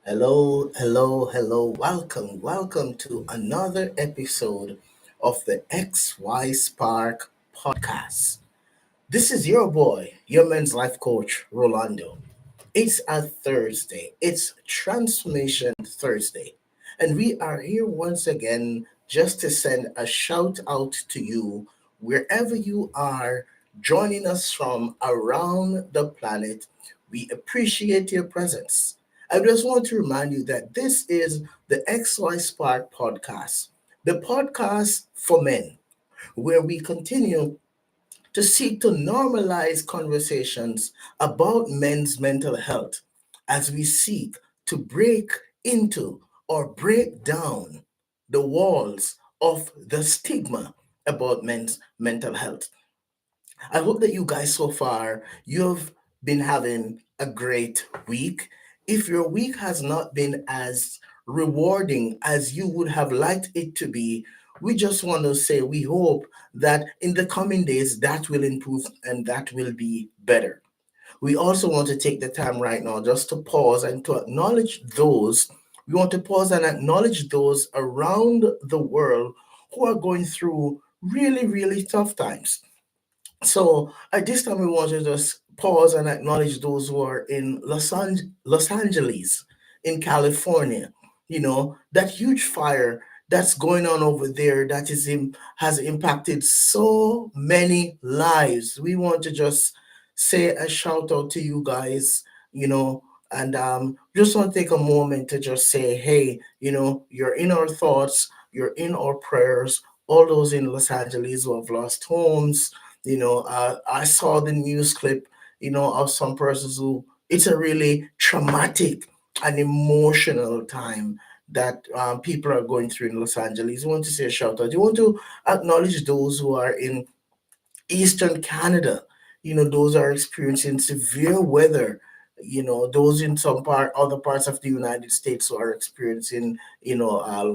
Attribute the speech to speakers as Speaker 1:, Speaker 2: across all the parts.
Speaker 1: Hello, hello, hello. Welcome to another episode of the XY Spark podcast. This is your boy, your men's life coach, Rolando. It's a Thursday. It's Transformation Thursday. And we are here once again just to send a shout out to you wherever you are joining us from around the planet. We appreciate your presence. I just want to remind you that this is the XY Spark podcast, the podcast for men, where we continue to seek to normalize conversations about men's mental health as we seek to break into or break down the walls of the stigma about men's mental health. I hope that you guys so far you've been having a great week. If your week has not been as rewarding as you would have liked it to be, we just want to say we hope that in the coming days that will improve and that will be better. We also want to take the time right now just to pause and to acknowledge those. We want to pause and acknowledge those around the world who are going through really, really tough times. So at this time, we want to just pause and acknowledge those who are in Los Angeles, in California. You know, that huge fire that's going on over there that has impacted so many lives. We want to just say a shout out to you guys, and just want to take a moment to just say, hey, you're in our thoughts, you're in our prayers. All those in Los Angeles who have lost homes, I saw the news clip, of some persons who it's a really traumatic and emotional time that people are going through in Los Angeles. You want to say a shout out. You want to acknowledge those who are in Eastern Canada. Those are experiencing severe weather. Those in other parts of the United States who are experiencing,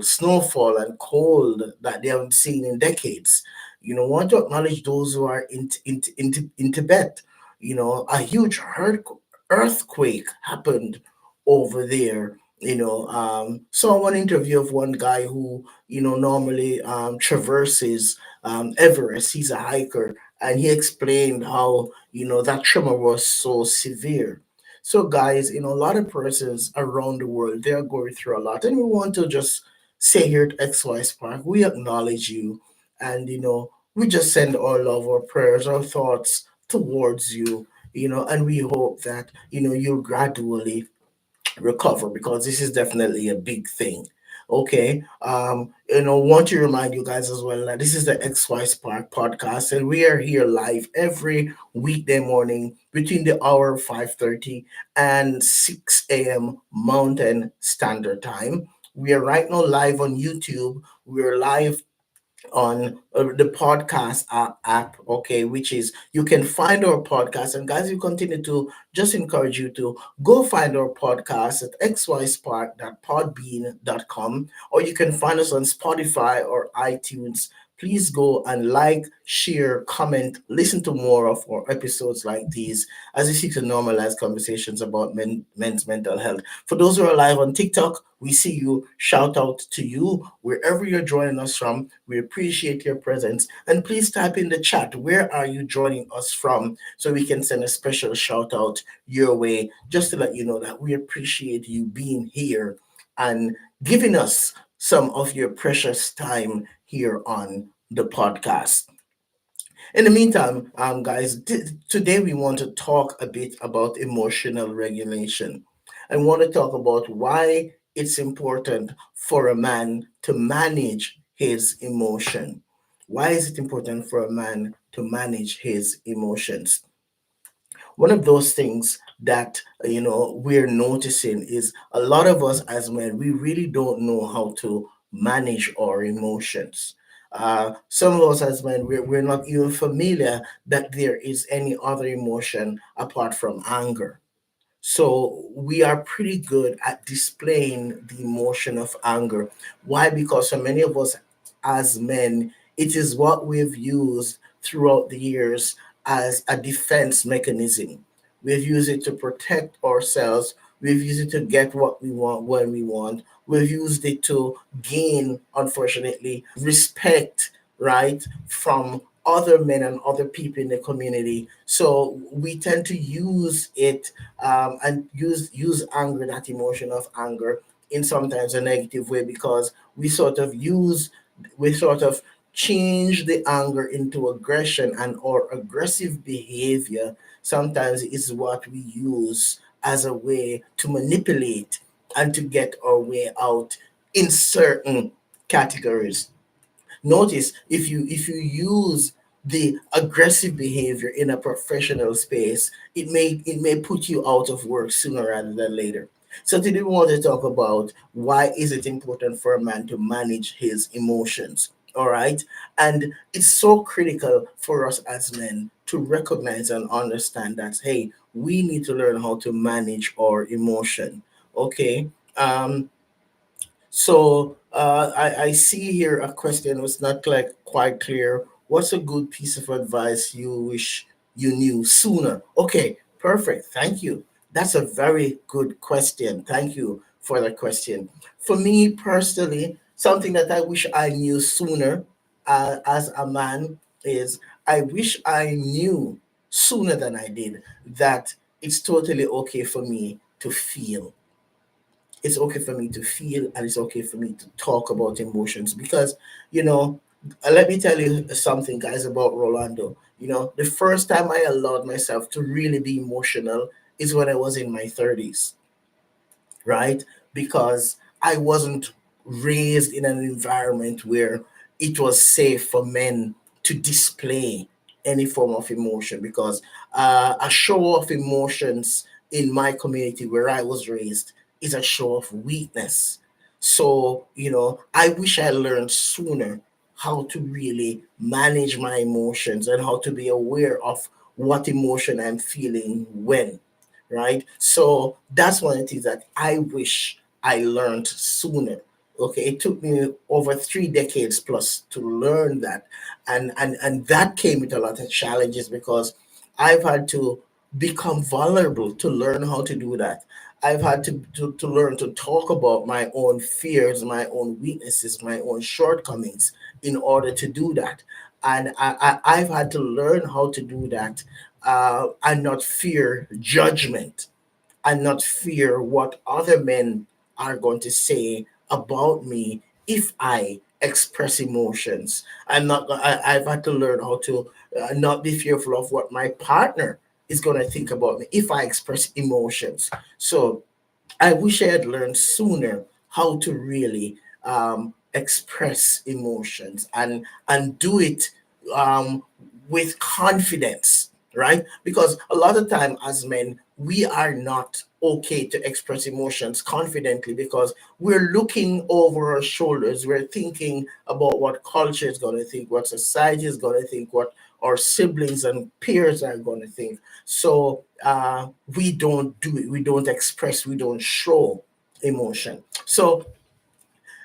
Speaker 1: snowfall and cold that they haven't seen in decades. Want to acknowledge those who are in Tibet. A huge earthquake happened over there. Saw one interview of one guy who, normally traverses Everest. He's a hiker, and he explained how that tremor was so severe. So, guys, a lot of persons around the world they're going through a lot, and we want to just say here at XY Spark, we acknowledge you, and we just send our love, our prayers, our thoughts towards you. And we hope that you'll gradually recover because this is definitely a big thing. Okay. Want to remind you guys as well that this is the XY Spark podcast, and we are here live every weekday morning between the hour of 5:30 and 6 a.m. Mountain Standard Time. We are right now live on YouTube. We're live on the podcast app, okay, which is you can find our podcast. And guys, we continue to just encourage you to go find our podcast at xyspark.podbean.com, or you can find us on Spotify or iTunes. Please go and like, share, comment, listen to more of our episodes like these as we seek to normalize conversations about men's mental health. For those who are live on TikTok, we see you. Shout out to you wherever you're joining us from. We appreciate your presence. And please type in the chat, where are you joining us from? So we can send a special shout out your way, just to let you know that we appreciate you being here and giving us some of your precious time here on the podcast. In the meantime, guys, today we want to talk a bit about emotional regulation. I want to talk about why it's important for a man to manage his emotion. Why is it important for a man to manage his emotions? One of those things that we're noticing is a lot of us as men we really don't know how to manage our emotions. Some of us as men we're not even familiar that there is any other emotion apart from anger. So we are pretty good at displaying the emotion of anger. Why? Because for many of us as men, it is what we've used throughout the years as a defense mechanism. We've used it to protect ourselves We've used it to get what we want when we want. We've used it to gain, unfortunately, respect, right, from other men and other people in the community. So we tend to use it, and use anger, that emotion of anger, in sometimes a negative way, because we sort of change the anger into aggression, and or aggressive behavior sometimes is what we use as a way to manipulate and to get our way out in certain categories. Notice, if you use the aggressive behavior in a professional space, it may put you out of work sooner rather than later. So today we want to talk about why is it important for a man to manage his emotions. All right. And it's so critical for us as men to recognize and understand that, hey, we need to learn how to manage our emotion. Okay. I see here a question was not quite clear. What's a good piece of advice you wish you knew sooner? Okay, perfect. Thank you. That's a very good question. Thank you for the question. For me personally, something that I wish I knew sooner, as a man, is I wish I knew sooner than I did that it's totally okay for me to feel. It's okay for me to feel, and it's okay for me to talk about emotions, because you know let me tell you something, guys, about Rolando. The first time I allowed myself to really be emotional is when I was in my 30s, right? Because I wasn't raised in an environment where it was safe for men to display any form of emotion. Because a show of emotions in my community where I was raised is a show of weakness. So, I wish I learned sooner how to really manage my emotions and how to be aware of what emotion I'm feeling when, right? So that's one of the things that I wish I learned sooner. Okay, it took me over 3 decades plus to learn that, and that came with a lot of challenges, because I've had to become vulnerable to learn how to do that. I've had to learn to talk about my own fears, my own weaknesses, my own shortcomings in order to do that. And I've had to learn how to do that, and not fear judgment, and not fear what other men are going to say about me if I express emotions. I've had to learn how to not be fearful of what my partner is going to think about me if I express emotions. So I wish I had learned sooner how to really express emotions, and do it um, with confidence, right? Because a lot of time as men, we are not okay to express emotions confidently, because we're looking over our shoulders. We're thinking about what culture is going to think, what society is going to think, what our siblings and peers are going to think. So we don't do it. We don't express. We don't show emotion. So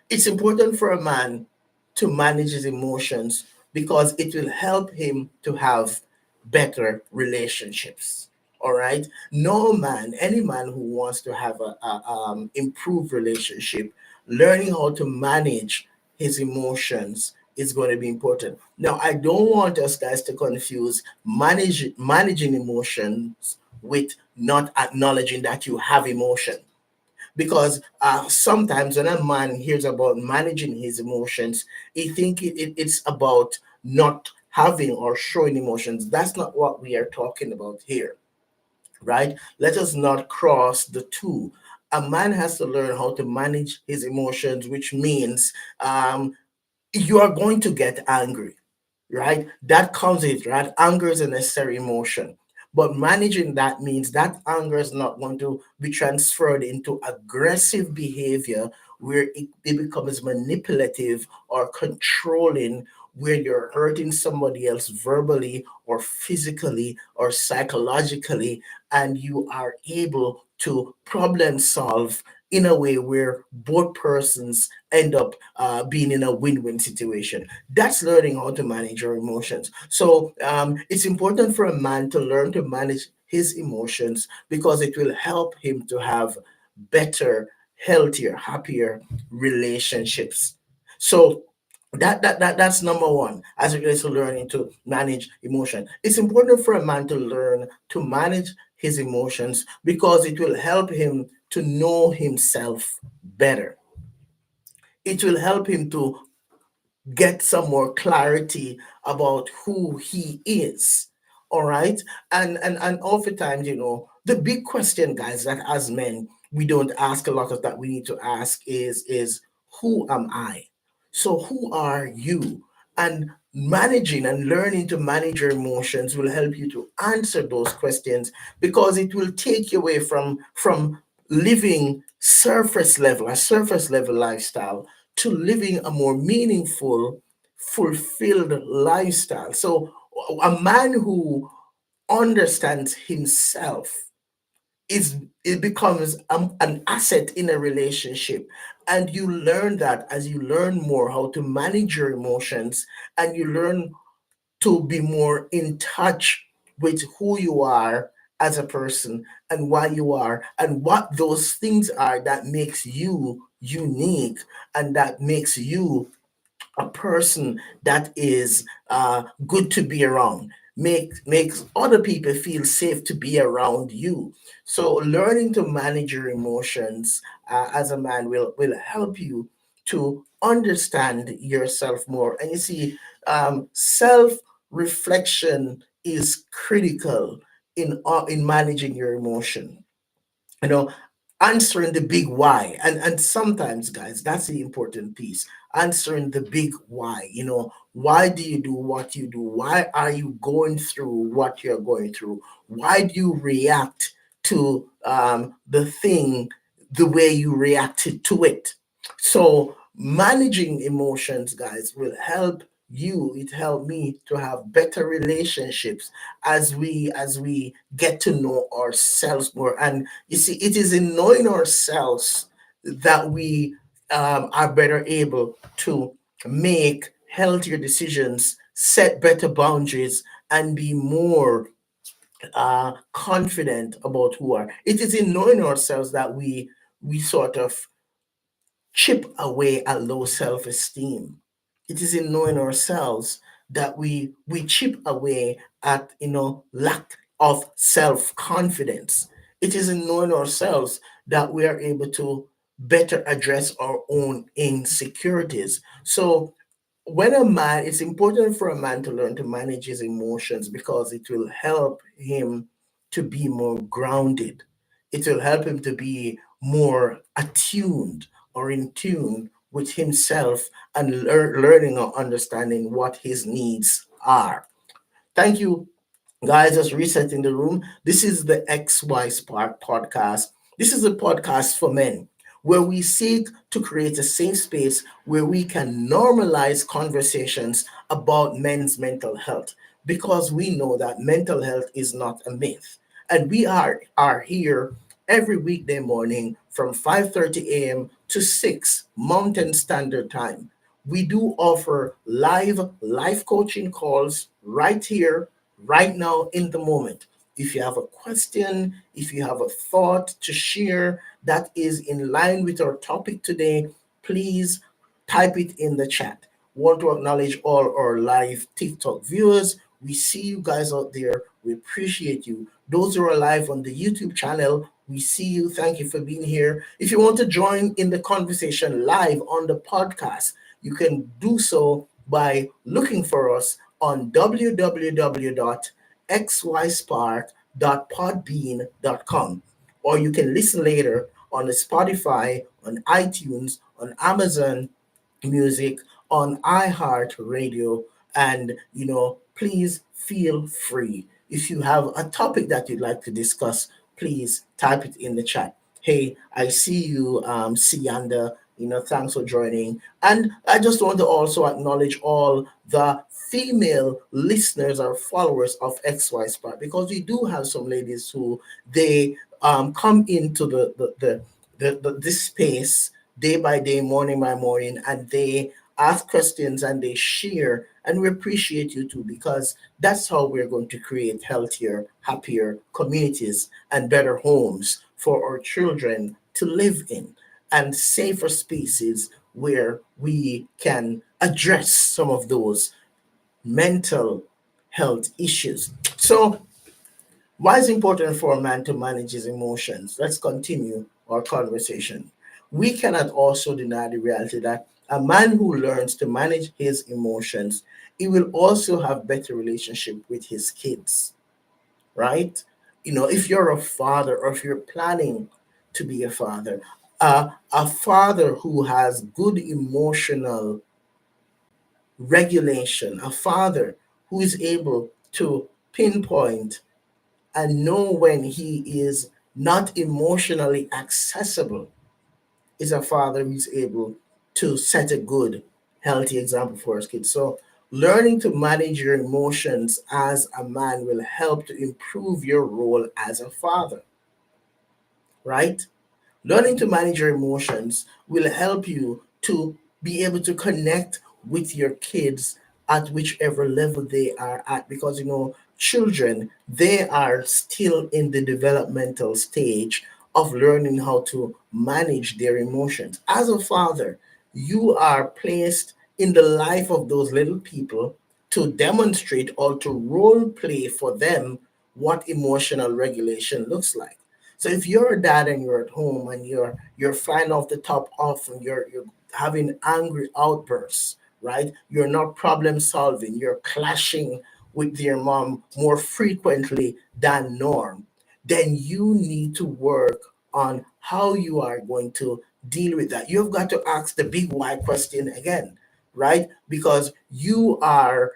Speaker 1: it's important for a man to manage his emotions, because it will help him to have better relationships. All right. No man, any man who wants to have a improved relationship, learning how to manage his emotions is going to be important. Now, I don't want us guys to confuse managing emotions with not acknowledging that you have emotion, because sometimes when a man hears about managing his emotions, he think it's about not having or showing emotions. That's not what we are talking about here, right? Let us not cross the two. A man has to learn how to manage his emotions, which means you are going to get angry, right? That comes with, right? Anger is a necessary emotion. But managing that means that anger is not going to be transferred into aggressive behavior where it becomes manipulative or controlling, where you're hurting somebody else verbally or physically or psychologically, and you are able to problem solve in a way where both persons end up being in a win-win situation. That's learning how to manage your emotions. So it's important for a man to learn to manage his emotions because it will help him to have better, healthier, happier relationships. So that's number one as it relates to learning to manage emotion. It's important for a man to learn to manage his emotions because it will help him to know himself better. It will help him to get some more clarity about who he is. All right. And oftentimes, the big question, guys, that as men we don't ask a lot of, that we need to ask is who am I? So who are you? And managing and learning to manage your emotions will help you to answer those questions, because it will take you away from living a surface level lifestyle, to living a more meaningful, fulfilled lifestyle. So, a man who understands himself is it becomes an asset in a relationship, and you learn that as you learn more how to manage your emotions, and you learn to be more in touch with who you are as a person, and why you are, and what those things are that makes you unique, and that makes you a person that is good to be around, makes other people feel safe to be around you. So learning to manage your emotions as a man will help you to understand yourself more. And you see, self reflection is critical in managing your emotion. you know Answering the big why, and sometimes, guys, that's the important piece. Answering the big why. Why do you do what you do? Why are you going through what you're going through? Why do you react to the thing the way you reacted to it? So managing emotions, guys, will help you, it helped me to have better relationships as we get to know ourselves more. And you see, it is in knowing ourselves that we are better able to make healthier decisions, set better boundaries, and be more confident about who we are. It is in knowing ourselves that we sort of chip away at low self-esteem. It is in knowing ourselves that we chip away at lack of self-confidence. It is in knowing ourselves that we are able to better address our own insecurities. So when a man, it's important for a man to learn to manage his emotions, because it will help him to be more grounded. It will help him to be more attuned or in tune with himself, and learning or understanding what his needs are. Thank you, guys. Just resetting the room. This is the XY Spark podcast. This is a podcast for men where we seek to create a safe space where we can normalize conversations about men's mental health, because we know that mental health is not a myth. And we are here every weekday morning from 5:30 a.m. to 6 Mountain Standard Time. We do offer live coaching calls right here, right now, in the moment. If you have a question, if you have a thought to share that is in line with our topic today, please type it in the chat. Want to acknowledge all our live TikTok viewers. We see you guys out there. We appreciate you. Those who are live on the YouTube channel, we see you. Thank you for being here. If you want to join in the conversation live on the podcast, you can do so by looking for us on www.xyspark.podbean.com, or you can listen later on the Spotify, on iTunes, on Amazon Music, on iHeartRadio. And please feel free. If you have a topic that you'd like to discuss, please type it in the chat. Hey, I see you, Sianda. Thanks for joining. And I just want to also acknowledge all the female listeners or followers of XY Spot, because we do have some ladies who they come into this space day by day, morning by morning, and they ask questions and they share, and we appreciate you too, because that's how we're going to create healthier, happier communities and better homes for our children to live in, and safer spaces where we can address some of those mental health issues. So, why is it important for a man to manage his emotions? Let's continue our conversation. We cannot also deny the reality that a man who learns to manage his emotions, he will also have better relationship with his kids, right? If you're a father or if you're planning to be a father who has good emotional regulation, a father who is able to pinpoint and know when he is not emotionally accessible, is a father who's able to set a good, healthy example for his kids. So, learning to manage your emotions as a man will help to improve your role as a father, right? Learning to manage your emotions will help you to be able to connect with your kids at whichever level they are at, because children, they are still in the developmental stage of learning how to manage their emotions. As a father, you are placed in the life of those little people to demonstrate or to role play for them what emotional regulation looks like. So if you're a dad and you're at home and you're flying off the top off and you're having angry outbursts, right? You're not problem solving. You're clashing with your mom more frequently than norm. Then you need to work on how you are going to deal with that. You've got to ask the big why question again, right? Because you are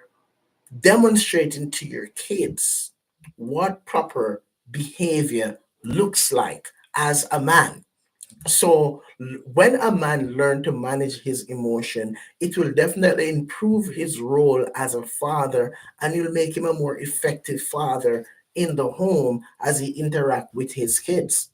Speaker 1: demonstrating to your kids what proper behavior looks like as a man. So when a man learns to manage his emotion, it will definitely improve his role as a father, and it will make him a more effective father in the home as he interact with his kids.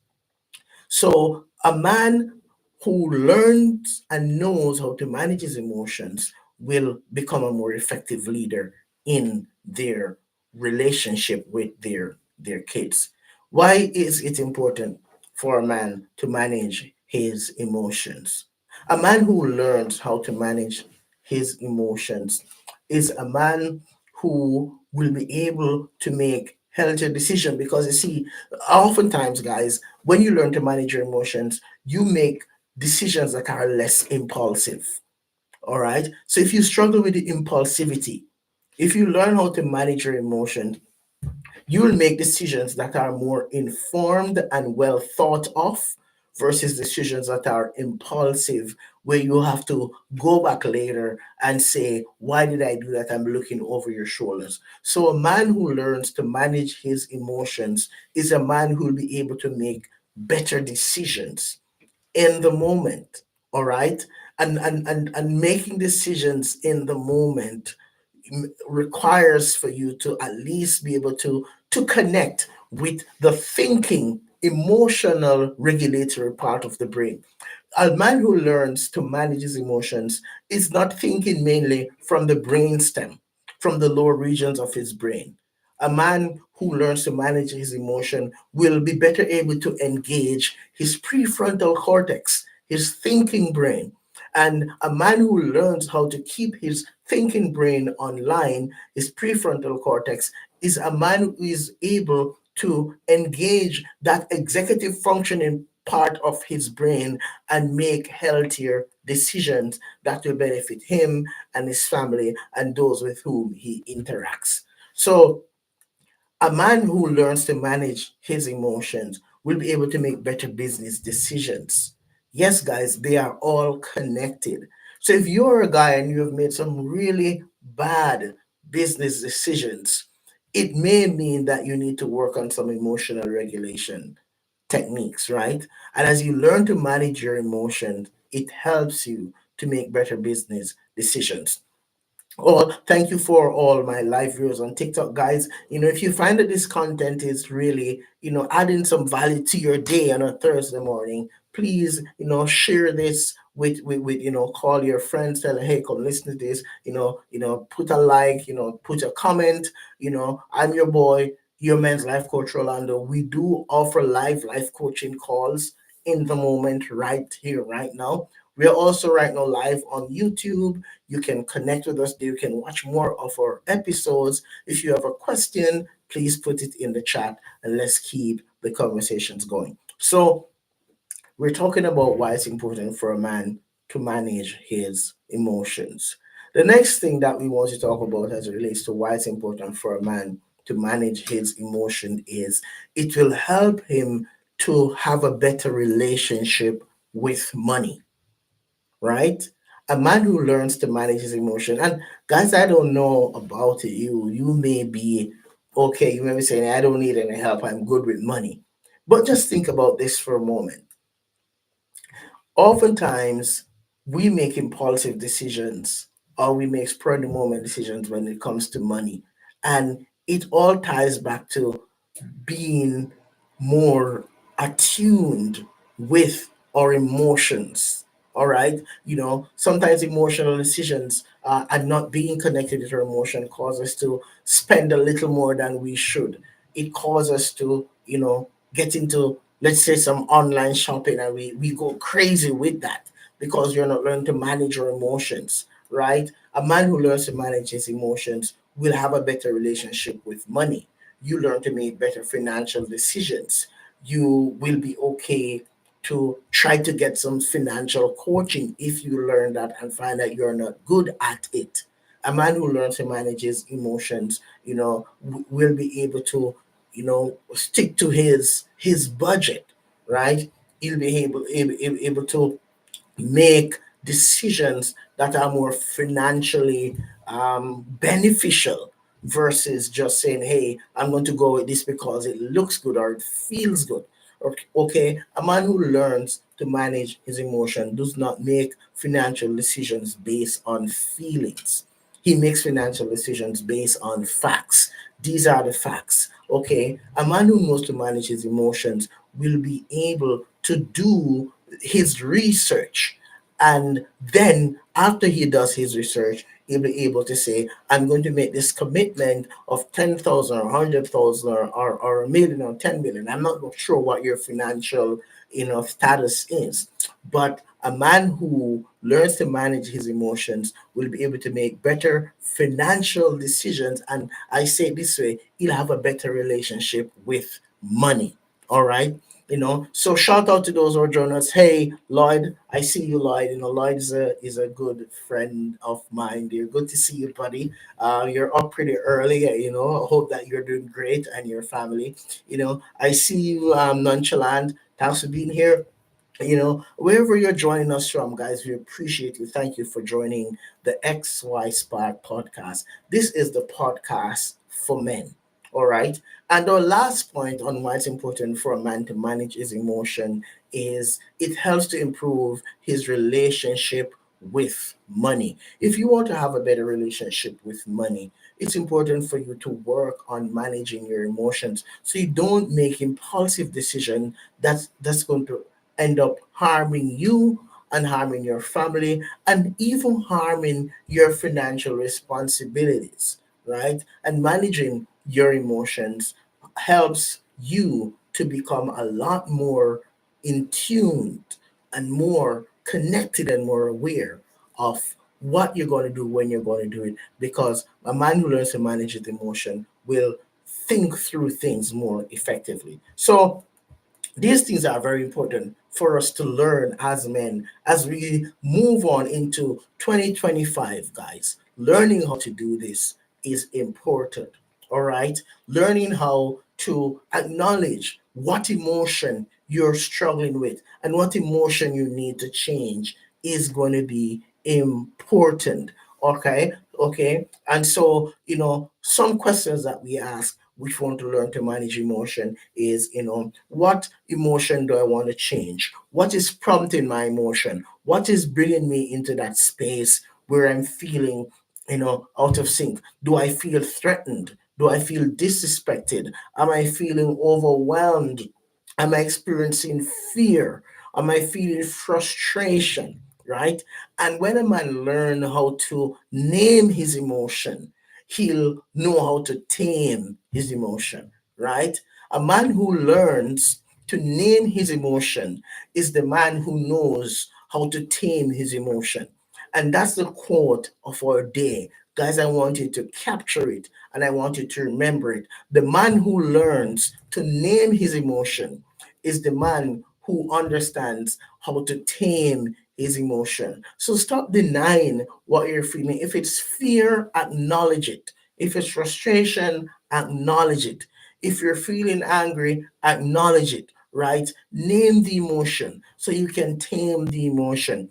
Speaker 1: So, a man who learns and knows how to manage his emotions will become a more effective leader in their relationship with their kids. Why is it important for a man to manage his emotions? A man who learns how to manage his emotions is a man who will be able to make healthier decisions, because you see, oftentimes, guys, when you learn to manage your emotions, you make decisions that are less impulsive. All right. So if you struggle with the impulsivity, if you learn how to manage your emotions, you will make decisions that are more informed and well thought of versus decisions that are impulsive, where you have to go back later and say, why did I do that? I'm looking over your shoulders. So, a man who learns to manage his emotions is a man who will be able to make better decisions in the moment. All right. And making decisions in the moment requires for you to at least be able to connect with the thinking emotional regulatory part of the brain. A man who learns to manage his emotions is not thinking mainly from the brain stem, from the lower regions of his brain. A man who learns to manage his emotion will be better able to engage his prefrontal cortex, his thinking brain. And a man who learns how to keep his thinking brain online, his prefrontal cortex, is a man who is able to engage that executive functioning part of his brain and make healthier decisions that will benefit him and his family and those with whom he interacts. So, a man who learns to manage his emotions will be able to make better business decisions. Yes, guys, they are all connected. So if you're a guy and you have made some really bad business decisions, it may mean that you need to work on some emotional regulation techniques, right? And as you learn to manage your emotions, it helps you to make better business decisions. Well, thank you for all my live viewers on TikTok, guys. If you find that this content is really, adding some value to your day on a Thursday morning, please, share this with call your friends, tell them, hey, come listen to this, put a like, put a comment. I'm your boy, your men's life coach Rolando. We do offer life coaching calls in the moment, right here, right now. We are also right now live on YouTube. You can connect with us there. You can watch more of our episodes. If you have a question, please put it in the chat and let's keep the conversations going. So, we're talking about why it's important for a man to manage his emotions. The next thing that we want to talk about as it relates to why it's important for a man to manage his emotion is it will help him to have a better relationship with money, right? A man who learns to manage his emotion. And guys, I don't know about you. You may be okay. You may be saying, I don't need any help. I'm good with money. But just think about this for a moment. Oftentimes, we make impulsive decisions or we make spur of the moment decisions when it comes to money. And it all ties back to being more attuned with our emotions. All right. Sometimes emotional decisions and not being connected with our emotion cause us to spend a little more than we should. It causes us to, get into, let's say, some online shopping and we go crazy with that because you're not learning to manage your emotions, right? A man who learns to manage his emotions will have a better relationship with money. You learn to make better financial decisions. You will be okay to try to get some financial coaching if you learn that and find that you're not good at it. A man who learns to manage his emotions, will be able to, stick to his budget, right? He'll be able to make decisions that are more financially beneficial versus just saying, hey, I'm going to go with this because it looks good or it feels good. Okay, a man who learns to manage his emotion does not make financial decisions based on feelings. He makes financial decisions based on facts. These are the facts. Okay, a man who knows to manage his emotions will be able to do his research, and then after he does his research, he'll be able to say, I'm going to make this commitment of 10,000 or 100,000 or a million or 10 million. I'm not sure what your financial status is. But a man who learns to manage his emotions will be able to make better financial decisions. And I say it this way, he'll have a better relationship with money. All right. So shout out to those who are joining us. Hey, Lloyd, I see you, Lloyd. Lloyd is a good friend of mine. Dear, good to see you, buddy. You're up pretty early. I hope that you're doing great and your family. I see you, nonchalant. Thanks for being here. Wherever you're joining us from, guys, we appreciate you. Thank you for joining the XY Spark podcast. This is the podcast for men. All right. And our last point on why it's important for a man to manage his emotion is it helps to improve his relationship with money. If you want to have a better relationship with money, it's important for you to work on managing your emotions so you don't make impulsive decision that's going to end up harming you and harming your family and even harming your financial responsibilities, right? And managing your emotions helps you to become a lot more in tune and more connected and more aware of what you're going to do when you're going to do it, because a man who learns to manage his emotion will think through things more effectively. So these things are very important for us to learn as men as we move on into 2025, guys. Learning how to do this is important. All right. Learning how to acknowledge what emotion you're struggling with and what emotion you need to change is going to be important. Okay. Okay. And so, some questions that we ask, which want to learn to manage emotion, is, what emotion do I want to change? What is prompting my emotion? What is bringing me into that space where I'm feeling, out of sync? Do I feel threatened? Do I feel disrespected? Am I feeling overwhelmed? Am I experiencing fear? Am I feeling frustration? right? And when a man learn how to name his emotion, he'll know how to tame his emotion, right? A man who learns to name his emotion is the man who knows how to tame his emotion. And that's the quote of our day. Guys, I want you to capture it and I want you to remember it. The man who learns to name his emotion is the man who understands how to tame his emotion. So stop denying what you're feeling. If it's fear, acknowledge it. If it's frustration, acknowledge it. If you're feeling angry, acknowledge it, right? Name the emotion so you can tame the emotion.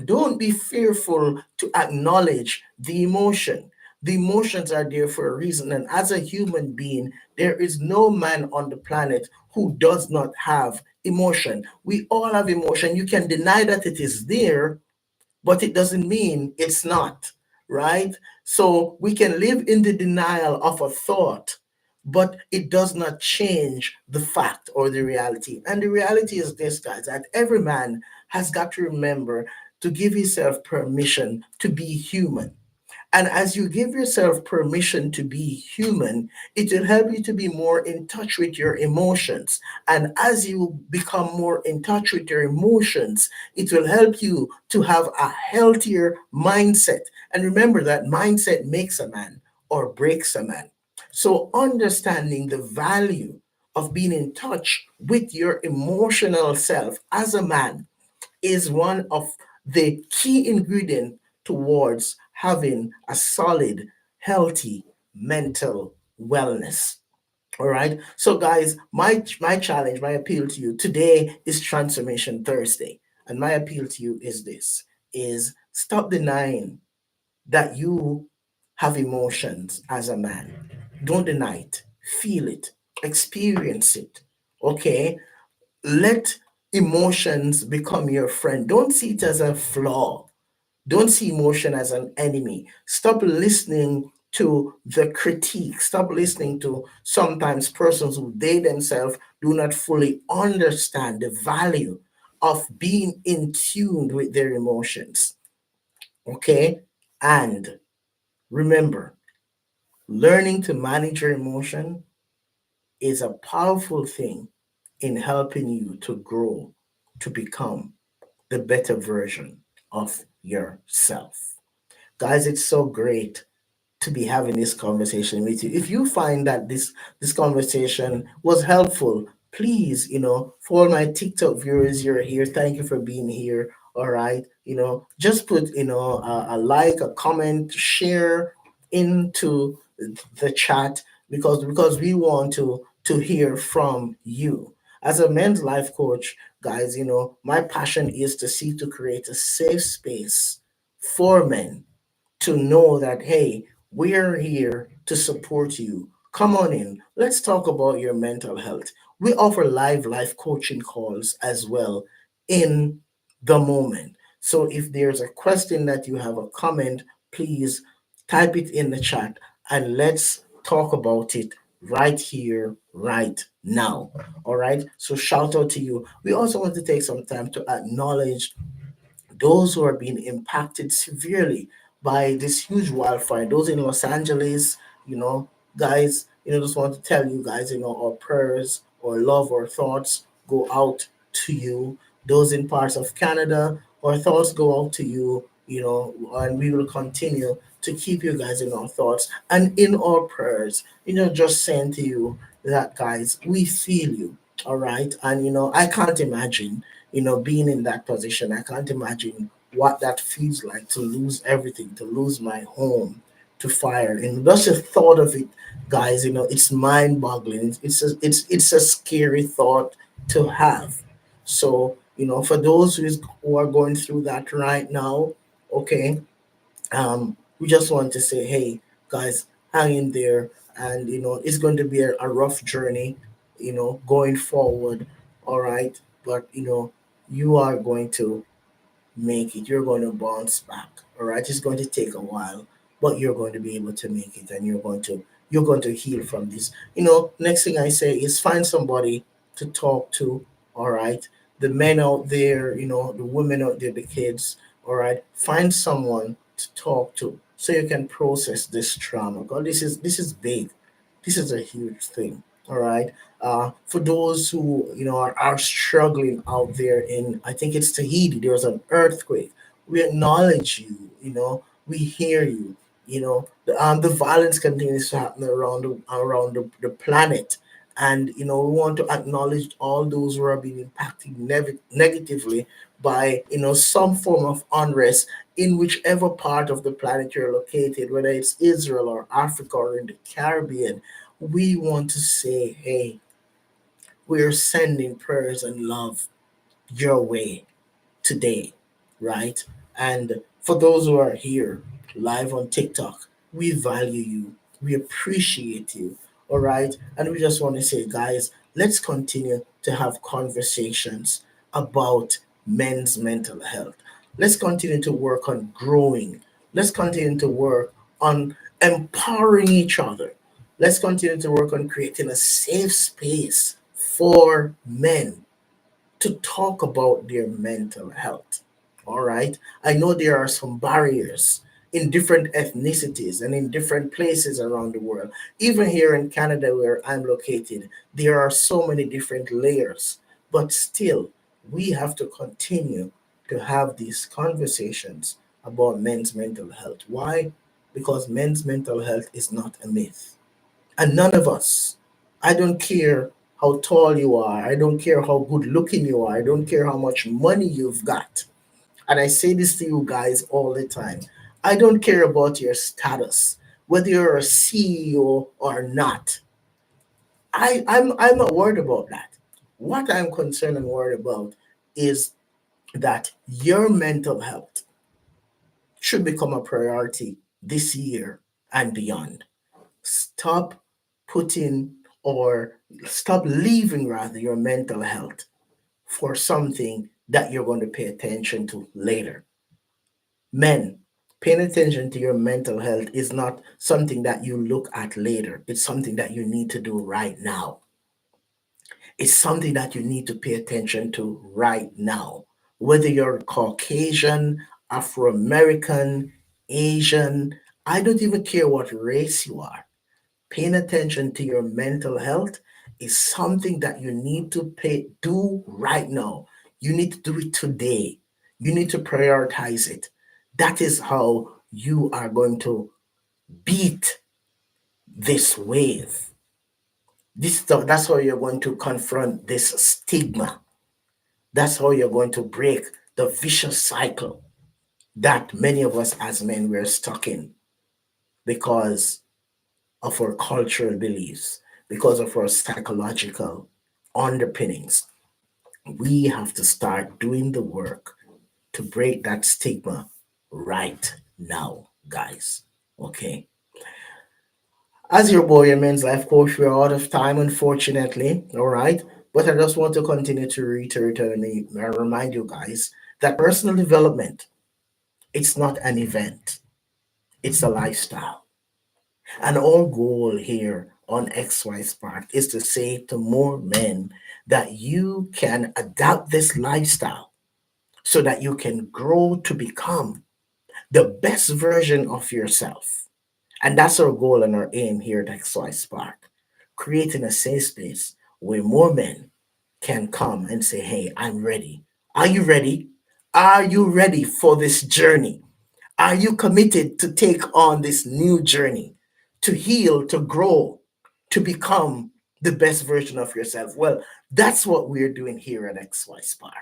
Speaker 1: Don't be fearful to acknowledge the emotion. The emotions are there for a reason. And as a human being, there is no man on the planet who does not have emotion. We all have emotion. You can deny that it is there, but it doesn't mean it's not, right? So we can live in the denial of a thought, but it does not change the fact or the reality. And the reality is this, guys, that every man has got to remember to give himself permission to be human. And as you give yourself permission to be human, it will help you to be more in touch with your emotions. And as you become more in touch with your emotions, it will help you to have a healthier mindset. And remember that mindset makes a man or breaks a man. So, understanding the value of being in touch with your emotional self as a man is one of the key ingredients towards having a solid, healthy mental wellness. All right. So, guys, my challenge, my appeal to you today is Transformation Thursday, and my appeal to you is this: is stop denying that you have emotions as a man. Don't deny it. Feel it. Experience it. Okay, let emotions become your friend. Don't see it as a flaw. Don't see emotion as an enemy. Stop listening to the critique. Stop listening to sometimes persons who they themselves do not fully understand the value of being in tune with their emotions. Okay? And remember, learning to manage your emotion is a powerful thing in helping you to grow, to become the better version of yourself. Guys, it's so great to be having this conversation with you. If you find that this conversation was helpful, please, for all my TikTok viewers, you're here. Thank you for being here. All right, just put a like, a comment, share into the chat because we want to hear from you. As a men's life coach, guys, my passion is to seek to create a safe space for men to know that, hey, we're here to support you. Come on in. Let's talk about your mental health. We offer live life coaching calls as well in the moment. So if there's a question that you have, a comment, please type it in the chat and let's talk about it right here, right now. All right. So shout out to you. We also want to take some time to acknowledge those who are being impacted severely by this huge wildfire. Those in Los Angeles, guys, just want to tell you guys, our prayers or love or thoughts go out to you. Those in parts of Canada, our thoughts go out to you, and we will continue to keep you guys in our thoughts and in our prayers. Just saying to you that, guys, we feel you. All right. And, I can't imagine being in that position. I can't imagine what that feels like to lose everything, to lose my home to fire. And just the thought of it, guys, it's mind boggling. It's a scary thought to have. So, for those who are going through that right now, okay, we just want to say, hey, guys, hang in there. And, it's going to be a rough journey, going forward. All right. But, you are going to make it. You're going to bounce back. All right. It's going to take a while, but you're going to be able to make it and you're going to heal from this. Next thing I say is find somebody to talk to. All right. the men out there, the women out there, the kids, all right, find someone to talk to so you can process this trauma. God, this is big. This is a huge thing. All right. For those who are struggling out there in, I think it's Tahiti, there was an earthquake. We acknowledge you. We hear you. The violence continues to happen around the planet, and we want to acknowledge all those who are being impacted negatively by some form of unrest in whichever part of the planet you're located, whether it's Israel or Africa or in the Caribbean. We want to say, hey, we're sending prayers and love your way today, right? And for those who are here live on TikTok, we value you, we appreciate you, all right? And we just want to say, guys, let's continue to have conversations about men's mental health. Let's continue to work on growing. Let's continue to work on empowering each other. Let's continue to work on creating a safe space for men to talk about their mental health. All right. I know there are some barriers in different ethnicities and in different places around the world. Even here in Canada, where I'm located, there are so many different layers. But still, we have to continue to have these conversations about men's mental health. Why? Because men's mental health is not a myth. And none of us, I don't care how tall you are, I don't care how good looking you are, I don't care how much money you've got. And I say this to you guys all the time. I don't care about your status, whether you're a CEO or not. I'm not worried about that. What I'm concerned and worried about is that your mental health should become a priority this year and beyond. Stop putting or stop leaving rather your mental health for something that you're going to pay attention to later. Men, paying attention to your mental health is not something that you look at later. It's something that you need to do right now. It's something that you need to pay attention to right now. Whether you're Caucasian, Afro American, Asian, I don't even care what race you are. Paying attention to your mental health is something that you need to do right now. You need to do it today. You need to prioritize it. That is how you are going to beat this wave. That's how you're going to confront this stigma. That's how you're going to break the vicious cycle that many of us as men were stuck in because of our cultural beliefs, because of our psychological underpinnings. We have to start doing the work to break that stigma right now, guys. Okay. As your boy and men's life coach, we're out of time, unfortunately. All right. But I just want to continue to reiterate and remind you guys that personal development, it's not an event, it's a lifestyle. And our goal here on XY Spark is to say to more men that you can adapt this lifestyle so that you can grow to become the best version of yourself. And that's our goal and our aim here at XY Spark, creating a safe space where more men can come and say, hey, I'm ready. Are you ready? Are you ready for this journey? Are you committed to take on this new journey, to heal, to grow, to become the best version of yourself? Well, that's what we're doing here at XY Spark.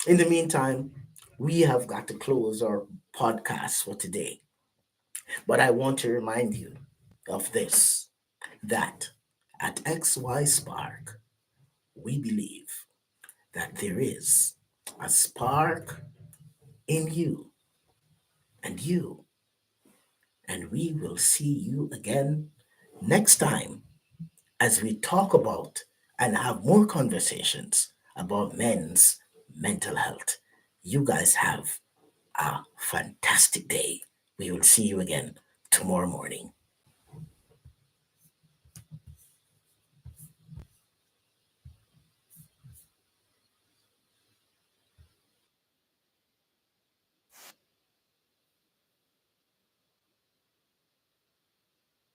Speaker 1: In the meantime, we have got to close our podcast for today. But I want to remind you of this, that at XY Spark, we believe that there is a spark in you and you, and we will see you again next time as we talk about and have more conversations about men's mental health. You guys have a fantastic day. We will see you again tomorrow morning.